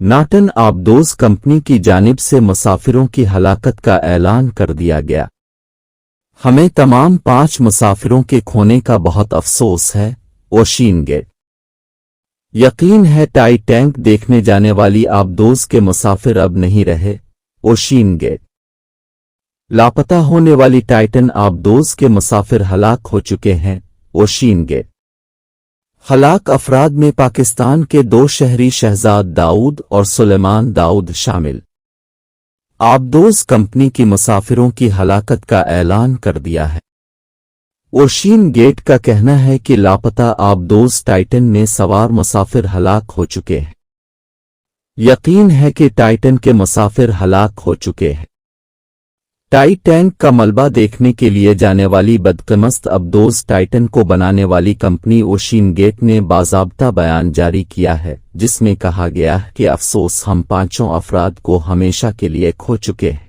ناٹن آبدوز company کی جانب سے مسافروں کی ہلاکت کا اعلان کر دیا گیا۔ ہمیں تمام 5 مسافروں کے کھونے کا بہت افسوس ہے، اوشین گیٹ۔ یقین ہے ٹائٹینک دیکھنے جانے والی آبدوز کے مسافر اب نہیں رہے، اوشین گیٹ۔ لاپتہ ہونے والی ٹائٹن آبدوز کے مسافر ہلاک ہو چکے ہیں، اوشین گیٹ۔ ہلاک افراد میں پاکستان کے 2 شہری شہزاد داؤد اور سلیمان داؤد شامل۔ آبدوز کمپنی کی مسافروں کی ہلاکت کا اعلان کر دیا ہے۔ اوشین گیٹ کا کہنا ہے کہ لاپتہ آبدوز ٹائٹن میں سوار مسافر ہلاک ہو چکے ہیں۔ یقین ہے کہ ٹائٹن کے مسافر ہلاک ہو چکے ہیں۔ ٹائٹینک کا ملبہ دیکھنے کے لیے جانے والی بدقسمت آبدوز ٹائٹن کو بنانے والی کمپنی اوشین گیٹ نے باضابطہ بیان جاری کیا ہے، جس میں کہا گیا ہے کہ افسوس، ہم 5 افراد کو ہمیشہ کے لیے کھو چکے ہیں۔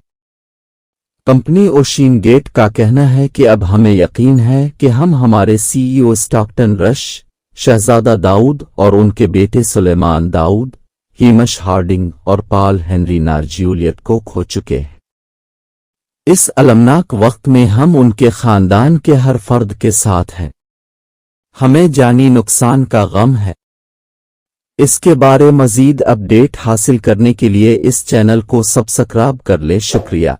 کمپنی اوشین گیٹ کا کہنا ہے کہ اب ہمیں یقین ہے کہ ہم ہمارے سی ای او اسٹاکٹن رش، شہزادہ داؤد اور ان کے بیٹے سلیمان داؤد، ہیمش ہارڈنگ اور پال ہنری نارجیولیٹ کو کھو چکے ہیں۔ اس المناک وقت میں ہم ان کے خاندان کے ہر فرد کے ساتھ ہیں۔ ہمیں جانی نقصان کا غم ہے۔ اس کے بارے مزید اپ ڈیٹ حاصل کرنے کے لیے اس چینل کو سبسکرائب کر لیں۔ شکریہ۔